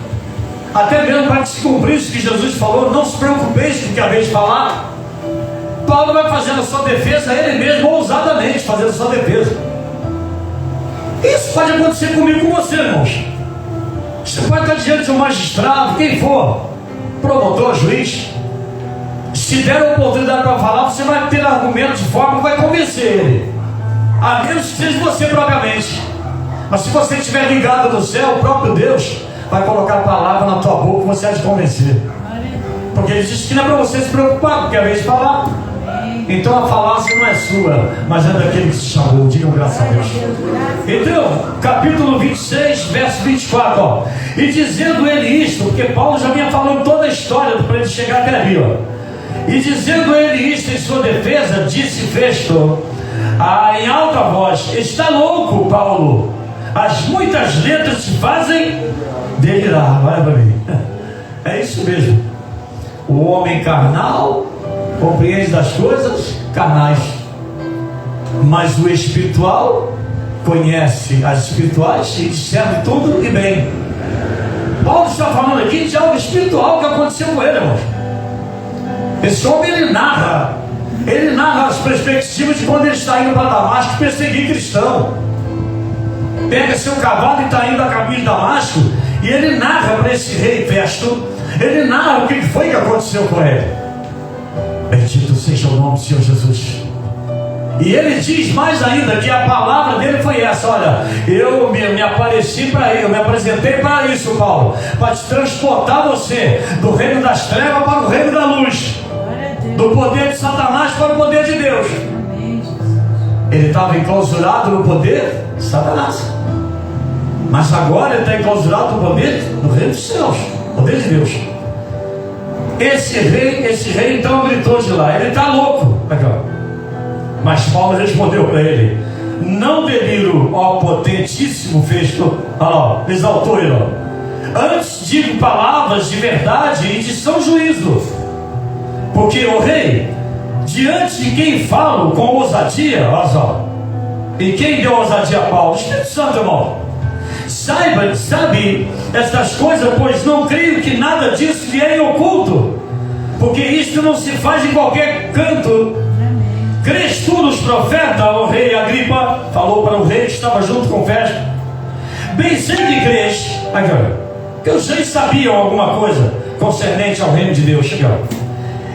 até mesmo para que se cumprisse o que Jesus falou, não se preocupeis com o que haveis de falar, Paulo vai fazendo a sua defesa, ele mesmo ousadamente fazendo a sua defesa. Isso pode acontecer comigo, com você, irmãos. Você pode estar diante de um magistrado, quem for, promotor, juiz. Se der a oportunidade para falar, você vai ter argumento de forma que vai convencer ele, a menos que seja você propriamente. Mas se você estiver ligado no céu, o próprio Deus vai colocar a palavra na tua boca e você vai te convencer. Porque ele disse que não é para você se preocupar, porque é a vez de falar. Então a falácia não é sua, mas é daquele que te chamou. Digam graças a Deus. Então, capítulo 26, verso 24, ó. E dizendo ele isto, porque Paulo já vinha falando toda a história para ele chegar até ali, ó. E dizendo ele isto em sua defesa, disse Festo em alta voz: está louco, Paulo, as muitas letras te fazem delirar. Olha para mim, é isso mesmo. O homem carnal compreende das coisas carnais, mas o espiritual conhece as espirituais e discerne tudo e bem. Paulo está falando aqui de algo espiritual que aconteceu com ele, irmão. Esse homem, ele narra as perspectivas de quando ele está indo para Damasco perseguir cristão. Pega seu cavalo e está indo a caminho de Damasco, e ele narra para esse rei Festo, ele narra o que foi que aconteceu com ele. Bendito seja o nome do Senhor Jesus. E ele diz mais ainda que a palavra dele foi essa: olha, eu me apresentei para isso, Paulo, para te transportar você do reino das trevas para o reino da luz, do poder de Satanás para o poder de Deus. Ele estava enclausurado no poder de Satanás, mas agora ele está enclausurado no poder do reino dos céus, poder de Deus. Esse rei então gritou de lá: ele está louco. Mas Paulo respondeu para ele: não deliro, ó potentíssimo Festo. Exaltou ele, antes digo palavras de verdade e de são juízo. Porque o rei, diante de quem falo com ousadia, olha só, e quem deu ousadia a Paulo? O Espírito Santo, irmão. Sabe estas coisas, pois não creio que nada disso lhe é oculto, porque isto não se faz em qualquer canto. Crês tu nos profetas, o rei Agripa? Falou para o rei que estava junto com Festo. Bem sei que crês. porque os reis sabiam alguma coisa concernente ao reino de Deus. Chegou.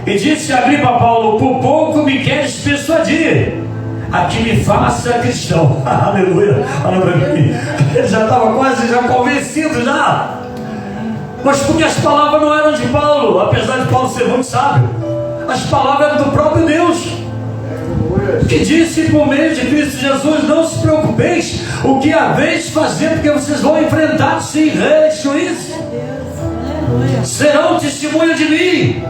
E disse Agripa a Paulo: por pouco me queres persuadir a que me faça cristão. Aleluia. Olha para mim. Ele já estava quase convencido já. Mas porque as palavras não eram de Paulo, apesar de Paulo ser muito sábio. As palavras eram do próprio Deus, que disse por meio de Cristo Jesus: não se preocupeis o que haveis de fazer, porque vocês vão enfrentar sim reis, juízes, serão testemunha de mim.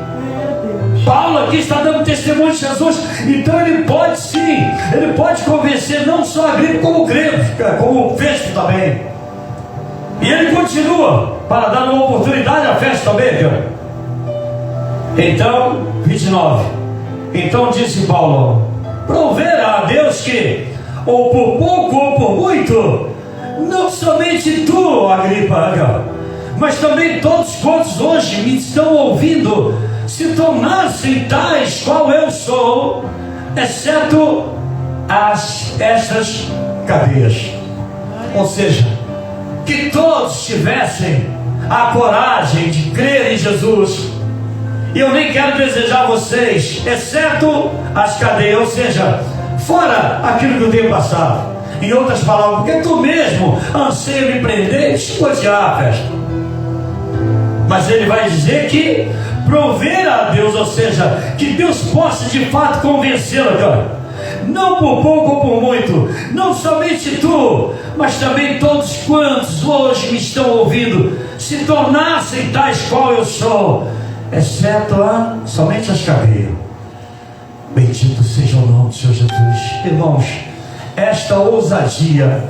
Paulo aqui está dando testemunho de Jesus. Então ele pode sim, ele pode convencer não só a Agripa, como o grego, como o Festo também. E ele continua para dar uma oportunidade a Festo também, cara. Então, 29. Então disse Paulo: proverá a Deus que, ou por pouco ou por muito, não somente tu, Agripa, mas também todos quantos hoje me estão ouvindo, se tornassem tais qual eu sou, exceto estas cadeias. Ou seja, que todos tivessem a coragem de crer em Jesus. E eu nem quero desejar a vocês, exceto as cadeias, ou seja, fora aquilo que eu tenho passado. Em outras palavras, porque tu mesmo anseia me prender e chicotear, Festo. Mas ele vai dizer que prover a Deus, ou seja, que Deus possa de fato convencê-lo, cara. Não por pouco ou por muito, não somente tu, mas também todos quantos hoje me estão ouvindo, se tornassem tais qual eu sou, exceto somente as cadeias. Bendito seja o nome do Senhor Jesus. Irmãos, esta ousadia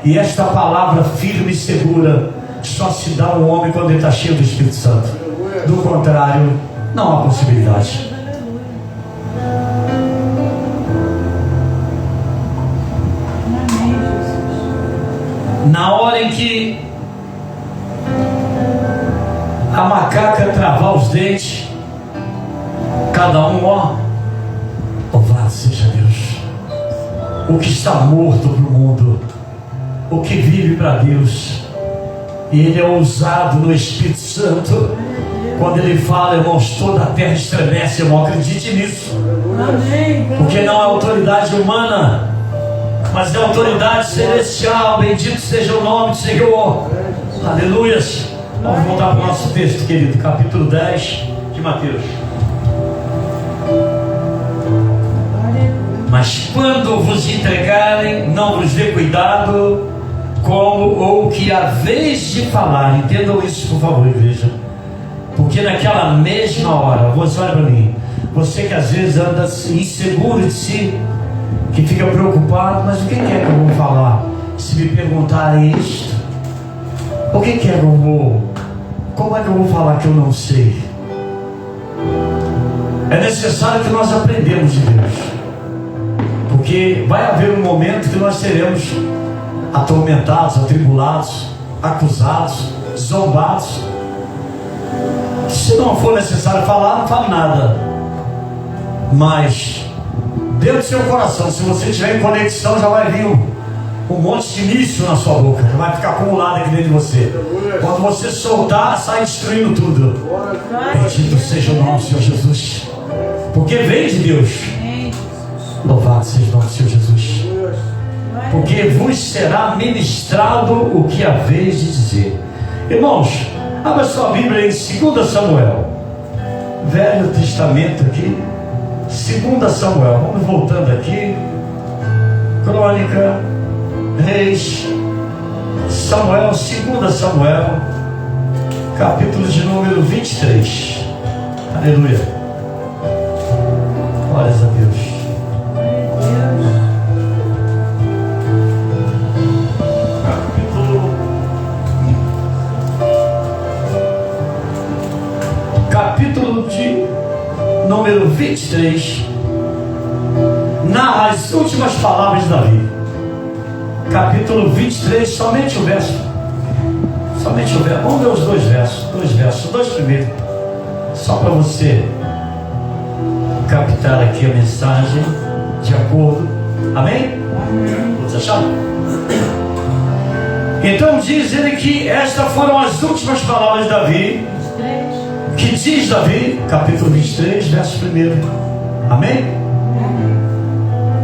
e esta palavra firme e segura só se dá ao homem quando ele está cheio do Espírito Santo. Do contrário, não há possibilidade. Na hora em que a macaca travar os dentes, cada um, louvado seja Deus. O que está morto para o mundo, o que vive para Deus. E ele é ousado no Espírito Santo. Quando ele fala, irmãos, toda a terra estremece, irmão, acredite nisso. Porque não é autoridade humana, mas é autoridade celestial. Bendito seja o nome do Senhor. Aleluias. Vamos voltar para o nosso texto, querido, capítulo 10 de Mateus. Mas quando vos entregarem, não vos dê cuidado como ou que a vez de falar. Entendam isso, por favor, igreja. Porque naquela mesma hora, você olha para mim, você que às vezes anda inseguro de si, que fica preocupado, mas o que é que eu vou falar? Se me perguntarem isto, o que é que eu vou? Como é que eu vou falar que eu não sei? É necessário que nós aprendamos de Deus, porque vai haver um momento que nós seremos atormentados, atribulados, acusados, zombados. Se não for necessário falar, não fale nada. Mas dentro do seu coração, se você estiver em conexão, já vai vir um monte de míssil na sua boca, já vai ficar acumulado aqui dentro de você. Quando você soltar, sai destruindo tudo. Bendito seja o nome do Senhor Jesus, porque vem de Deus. Louvado seja o nome do Senhor Jesus. Porque vos será ministrado o que haveis de dizer. Irmãos, abra sua Bíblia em 2 Samuel, Velho Testamento aqui, 2 Samuel, vamos voltando aqui, Crônica, Reis, Samuel, 2 Samuel, capítulo de número 23, aleluia, glórias a Deus. Capítulo de número 23 narra as últimas palavras de Davi. Capítulo 23, somente o verso. Vamos ver os dois versos, os dois primeiros, só para você captar aqui a mensagem de acordo. Amém? Todos acharam? Então diz ele que estas foram as últimas palavras de Davi, que diz Davi, capítulo 23, verso 1. Amém?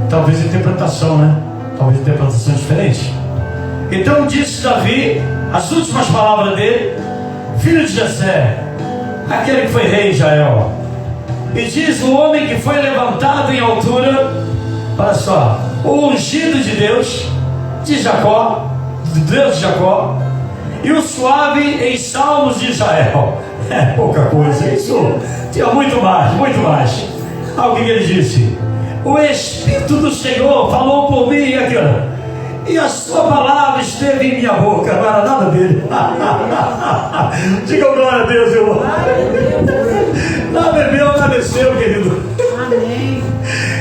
Talvez interpretação, né? Talvez interpretação diferente. Então disse Davi, as últimas palavras dele, filho de Jessé, aquele que foi rei de Israel. E diz o homem que foi levantado em altura, olha só, o ungido de Deus, de Jacó, de Deus de Jacó, e o suave em salmos de Israel. É pouca coisa, isso tinha muito mais, muito mais. Olha o que ele disse: o Espírito do Senhor falou por mim aqui, e a sua palavra esteve em minha boca. Não era nada dele. Diga glória a Deus, irmão. Nada é meu, nada é seu, querido. Amém.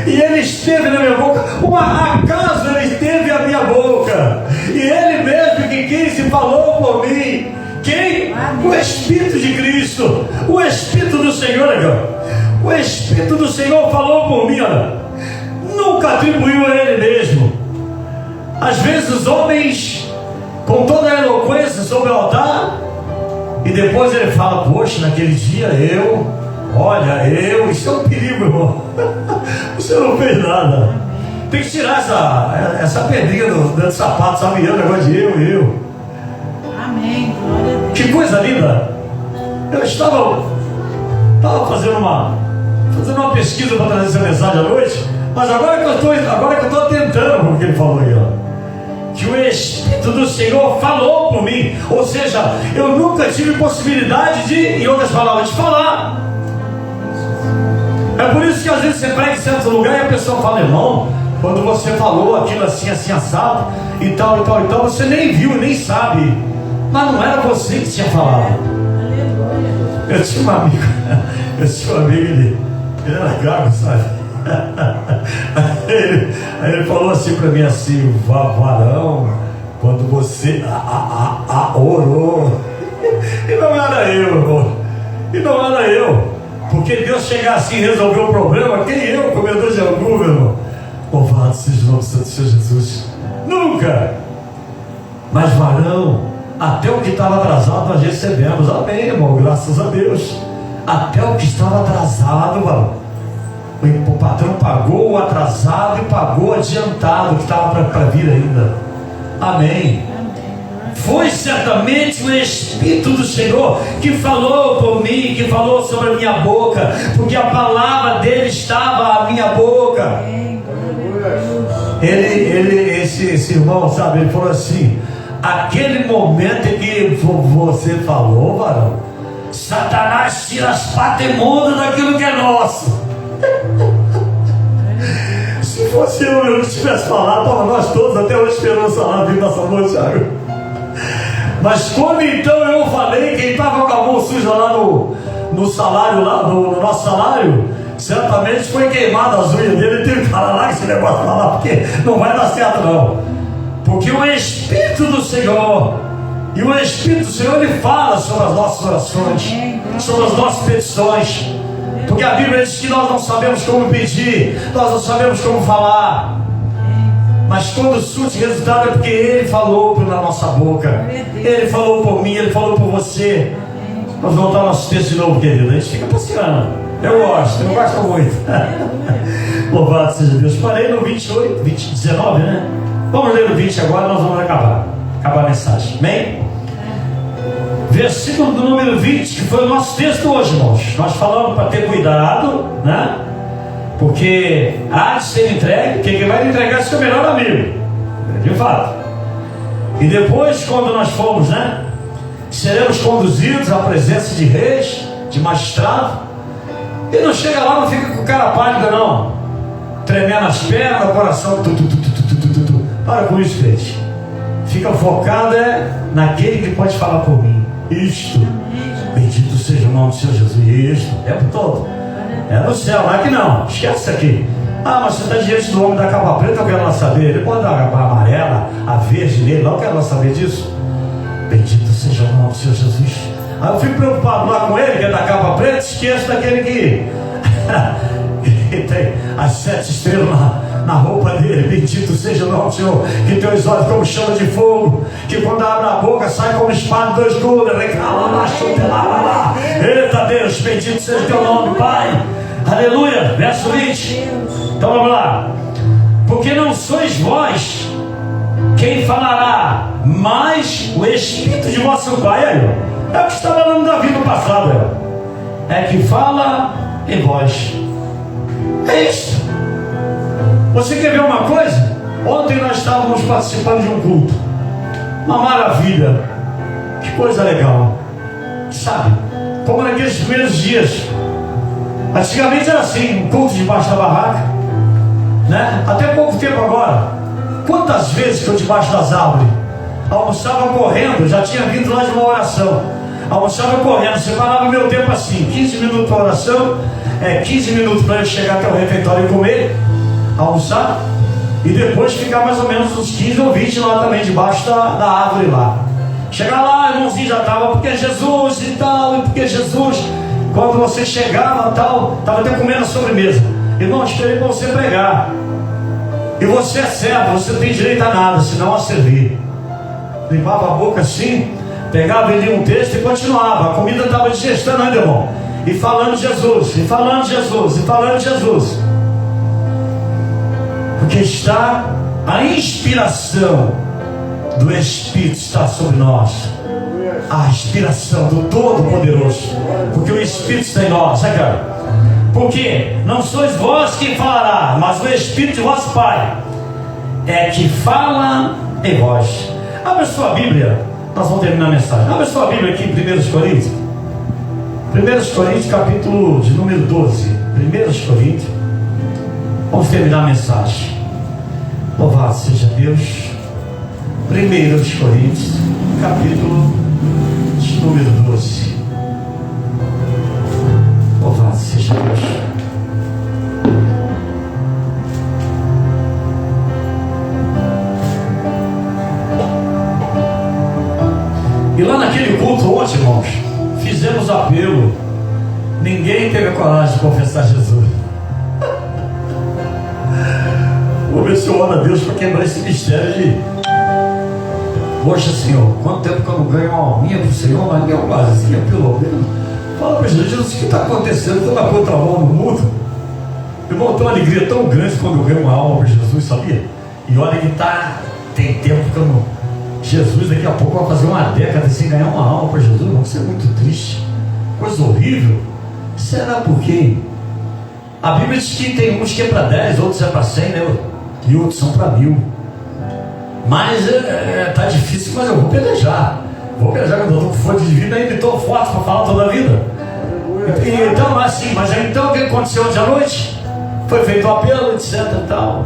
E ele esteve na minha boca. Acaso ele esteve na minha boca? E ele mesmo que quis e falou por mim. Quem? Amém. O Espírito de Cristo, o Espírito do Senhor, o Espírito do Senhor falou por mim, olha. Nunca atribuiu a ele mesmo. Às vezes os homens, com toda a eloquência sobre o altar, e depois ele fala: poxa, naquele dia isso é um perigo, irmão. Você não fez nada. Tem que tirar essa pedrinha do sapato, sabe? O negócio de eu. Amém. Glória a Deus. Que coisa linda. Eu estava fazendo uma pesquisa para trazer essa mensagem à noite, mas agora que eu estou atentando com o que ele falou aí, que o Espírito do Senhor falou por mim, ou seja, eu nunca tive possibilidade de, em outras palavras, de falar. É por isso que às vezes você prega em certo lugar e a pessoa fala: irmão, quando você falou aquilo assim, assim, assado, e tal, você nem viu, nem sabe, mas não era você que tinha falado. Eu tinha um amigo, ele era gago, sabe? Aí ele falou assim para mim assim: varão, quando você orou, e não era eu, irmão, e não era eu, porque Deus chegar assim e resolver o problema, quem eu, comedor de angu, meu irmão? Louvado seja o nome do Santo Senhor Jesus. Nunca. Mas varão, até o que estava atrasado nós recebemos. Amém, irmão, graças a Deus. Até o que estava atrasado, varão, o patrão pagou o atrasado e pagou o adiantado que estava para vir ainda. Amém. Foi certamente o Espírito do Senhor que falou por mim, que falou sobre a minha boca, porque a palavra dele estava à minha boca. Esse irmão, sabe, ele falou assim: aquele momento em que você falou, varão, Satanás tira as patas imundas daquilo que é nosso. Se fosse eu que tivesse falado, para nós todos até hoje esperando o salário vir nessa noite, Thiago. Mas quando então eu falei, quem estava com a mão suja lá no salário, lá no nosso salário, certamente foi queimado as unhas dele. Ele teve que falar lá esse negócio lá, porque não vai dar certo não. Porque o Espírito do Senhor, e o Espírito do Senhor, ele fala sobre as nossas orações, sobre as nossas petições. Porque a Bíblia diz que nós não sabemos como pedir, nós não sabemos como falar, mas quando surge resultado é porque Ele falou na nossa boca, Ele falou por mim, Ele falou por você. Vamos voltar ao nosso texto de novo, querido. A gente fica passeando. Eu gosto muito. Louvado seja Deus. Parei no 19, né? Vamos ler o 20 agora, nós vamos acabar a mensagem. Amém? Versículo do número 20, que foi o nosso texto hoje, irmãos. Nós falamos para ter cuidado, né? Porque há de ser entregue, quem vai entregar é seu melhor amigo, de fato. E depois, quando nós formos, né, seremos conduzidos à presença de reis, de magistrados. E não chega lá, não fica com cara pálida, não, tremendo as pernas, o coração Para com isso, gente. Fica focado naquele que pode falar por mim. Isto, bendito seja o nome do Senhor Jesus. Isto, o tempo todo. É no céu, não é que não. Esquece isso aqui. Ah, mas você está diante do homem da capa preta, eu quero lá saber. Ele pode dar a capa amarela, a verde nele, não quero lá saber disso. Bendito seja o nome do Senhor Jesus. Aí eu fico preocupado lá com ele, que é da capa preta, esqueço daquele que tem as 7 estrelas na roupa dele. Bendito seja o nome do Senhor. Que tem os olhos como chama de fogo, que quando abre a boca sai como espada de 2 gumes. Eita Deus, bendito seja o teu nome, Pai. Aleluia. Verso 20. Então vamos lá. Porque não sois vós quem falará, mas o Espírito de vosso Pai. Aí, é o que estava falando da vida passada. É que fala em vós. É isso. Você quer ver uma coisa? Ontem nós estávamos participando de um culto. Uma maravilha. Que coisa legal. Sabe? Como naqueles primeiros dias. Antigamente era assim, um culto debaixo da barraca, né? Até pouco tempo agora. Quantas vezes que eu debaixo das árvores almoçava correndo, já tinha vindo lá de uma oração. Almoçava correndo, separava meu tempo assim, 15 minutos para oração, 15 minutos para eu chegar até o refeitório e comer, almoçar, e depois ficar mais ou menos uns 15 ou 20 lá também, debaixo da árvore lá. Chegar lá, irmãozinho já estava, porque Jesus e tal, e porque Jesus, quando você chegava tal, estava até comendo a sobremesa. Irmão, esperei para você pregar. E você é servo, você não tem direito a nada, senão a servir. Limpava a boca assim, pegava ali um texto e continuava. A comida estava digestando ainda, irmão. E falando de Jesus, e falando de Jesus, e falando de Jesus. Porque está a inspiração do Espírito está sobre nós. A inspiração do Todo-Poderoso. Porque o Espírito está em nós, sabe, cara? Porque não sois vós quem falará, mas o Espírito de vosso Pai é que fala em vós. Abra sua Bíblia, nós vamos terminar a mensagem. Abra sua Bíblia aqui em 1 Coríntios. 1 Coríntios, capítulo de número 12. 1 Coríntios. Vamos terminar a mensagem. Louvado seja Deus. 1 Coríntios, capítulo de número 12. Louvado seja Deus. E lá naquele culto ontem, irmãos, fizemos apelo. Ninguém teve a coragem de confessar Jesus. Vou ver se eu oro a Deus para quebrar esse mistério de... Poxa, Senhor, quanto tempo que eu não ganho uma alminha para o Senhor, mas minha almazinha, pelo menos. Fala para Jesus, o que está acontecendo? Estou na contramão no mundo. Irmão, tem uma alegria tão grande quando eu ganho uma alma para Jesus, sabia? E olha que tem tempo que eu não... Jesus daqui a pouco vai fazer uma década sem ganhar uma alma para Jesus. Irmão, isso é muito triste. Coisa horrível. Será por quê? A Bíblia diz que tem uns que é para 10, outros é para 100, né? E outros são para 1000. Mas tá difícil, mas eu vou pelejar. Vou pelejar quando eu estou com fonte de vida, ainda estou forte para falar toda a vida. Então, assim, mas então o que aconteceu ontem à noite? Foi feito um apelo, etc e tal.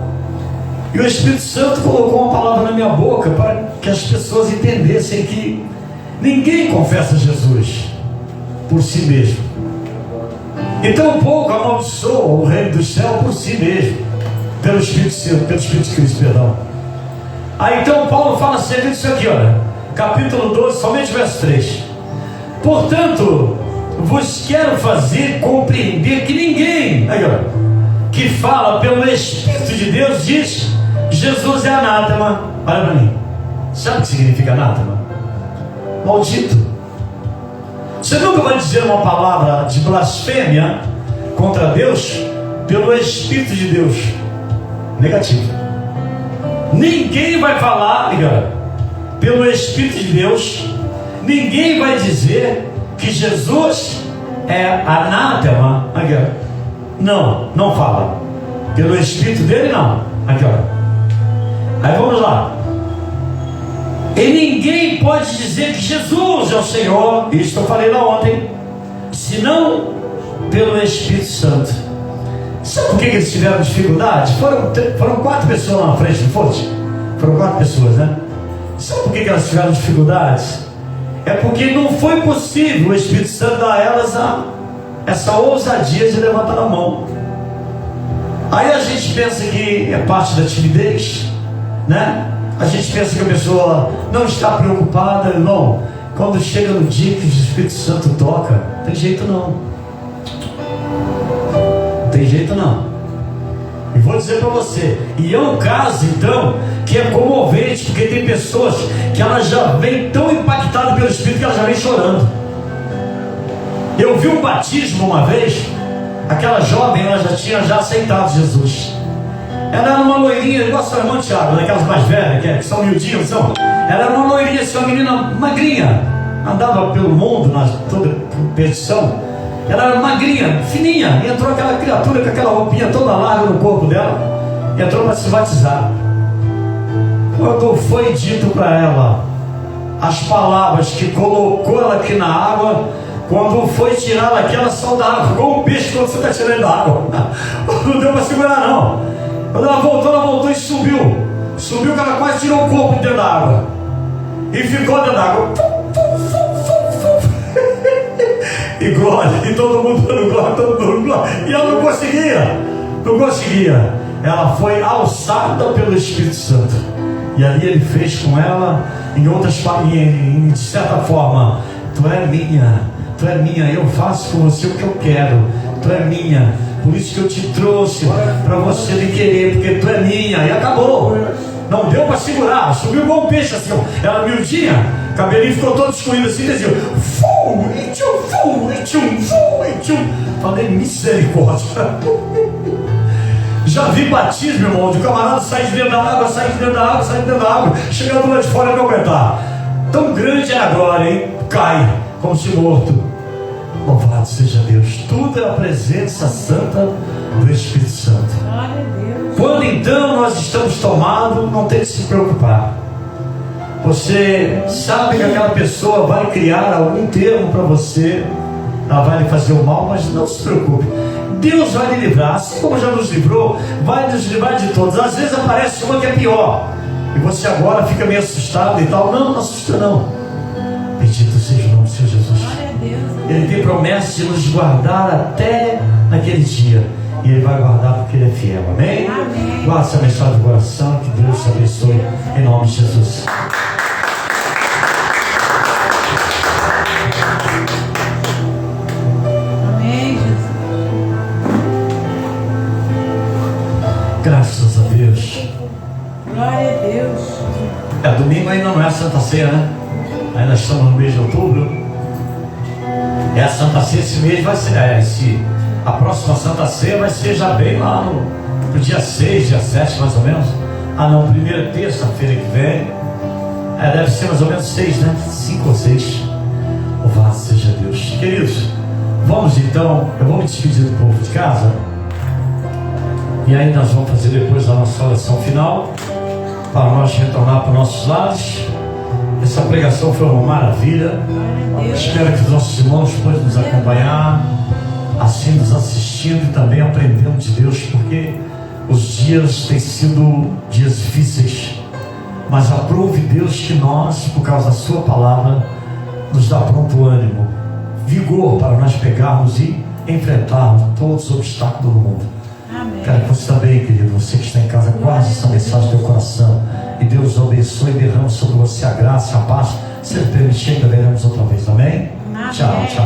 E o Espírito Santo colocou uma palavra na minha boca para que as pessoas entendessem que ninguém confessa Jesus por si mesmo. Então pouco amaldiçoa o reino do céu por si mesmo, pelo Espírito Santo, pelo Espírito de Cristo, perdão. Aí então Paulo fala acerca disso aqui, olha, capítulo 12, somente verso 3. Portanto, vos quero fazer compreender que ninguém, aí, ó, que fala pelo Espírito de Deus diz Jesus é anátema. Olha para mim, sabe o que significa anátema? Maldito. Você nunca vai dizer uma palavra de blasfêmia contra Deus pelo Espírito de Deus. Negativo. Ninguém vai falar, liga, pelo Espírito de Deus. Ninguém vai dizer que Jesus é anátema. Aqui, ó. Não fala. Pelo Espírito dele, não. Aqui, ó. Aí vamos lá. E ninguém pode dizer que Jesus é o Senhor, isso eu falei lá ontem, senão pelo Espírito Santo. Sabe por que eles tiveram dificuldade? Foram 4 pessoas lá na frente, não foi? Foram 4 pessoas, né? Sabe por que elas tiveram dificuldades? É porque não foi possível o Espírito Santo dar a elas essa ousadia de levantar a mão. Aí a gente pensa que é parte da timidez, né? A gente pensa que a pessoa não está preocupada. Irmão, quando chega no dia que o Espírito Santo toca, tem jeito não. Tem jeito não. E vou dizer para você, e é um caso então que é comovente, porque tem pessoas que elas já vêm tão impactadas pelo Espírito que elas já vêm chorando. Eu vi um batismo uma vez, aquela jovem, ela já tinha aceitado Jesus. Ela era uma loirinha, igual a sua irmã Thiago, daquelas mais velhas, que são miudinhas, são. Ela era uma loirinha, assim, uma menina magrinha, andava pelo mundo, toda competição. Ela era magrinha, fininha, e entrou aquela criatura com aquela roupinha toda larga no corpo dela, entrou para se batizar. Quando foi dito para ela as palavras que colocou ela aqui na água, quando foi tirá-la aqui, ela saiu da água, igual um peixe quando você está tirando da água. Não deu para segurar não. Quando ela voltou e subiu. Subiu que ela quase tirou o corpo dentro da água. E ficou dentro da água. E glória, e todo mundo dando glória, todo mundo dando glória. E ela não conseguia. Ela foi alçada pelo Espírito Santo. E ali ele fez com ela, de certa forma, tu é minha, eu faço com você o que eu quero, tu é minha, por isso que eu te trouxe, para você me querer, porque tu é minha, e acabou. Não deu para segurar, subiu igual um peixe assim, ela miudinha, cabelinho ficou todo escorrido assim, dizia, falei, misericórdia. Já vi batismo, irmão, de camarada sair de dentro da água, chegando lá de fora e não aguentar. Tão grande é a glória, hein? Cai como se morto. Louvado seja Deus. Tudo é a presença santa do Espírito Santo. Glória a Deus. Quando então nós estamos tomados, não tem que se preocupar. Você sabe que aquela pessoa vai criar algum termo para você, ela vai lhe fazer o mal, mas não se preocupe. Deus vai lhe livrar, assim como já nos livrou, vai nos livrar de todos. Às vezes aparece uma que é pior, e você agora fica meio assustado e tal. Não assusta não. Bendito seja o nome do Senhor Jesus. Glória a Deus. Ele tem promessa de nos guardar até naquele dia. E Ele vai guardar porque Ele é fiel. Amém? Amém. Guarda essa mensagem do coração. Que Deus te abençoe. Em nome de Jesus. Amém, Jesus. Graças a Deus. Glória a Deus. Domingo ainda não é a Santa Ceia, né? Ainda estamos no mês de outubro. A Santa Ceia esse mês vai ser. A próxima Santa Ceia vai ser já bem lá no dia 6, dia 7 mais ou menos. Não, primeira terça-feira que vem. Deve ser mais ou menos 6, né? 5 ou 6. Louvado seja Deus. Queridos, vamos então. Eu vou me despedir do povo de casa. E aí nós vamos fazer depois a nossa oração final, para nós retornar para os nossos lares. Essa pregação foi uma maravilha. Espero que os nossos irmãos possam nos acompanhar, assim nos assistindo e também aprendendo de Deus, porque os dias têm sido dias difíceis, mas aprove Deus que nós, por causa da sua palavra, nos dá pronto ânimo, vigor para nós pegarmos e enfrentarmos todos os obstáculos do mundo. Amém. Quero que você também, querido, você que está em casa, guarde essa mensagem do teu coração. E Deus abençoe e derrame sobre você a graça, a paz. Se Ele permitir, ainda veremos outra vez. Amém? Amém. Tchau, tchau.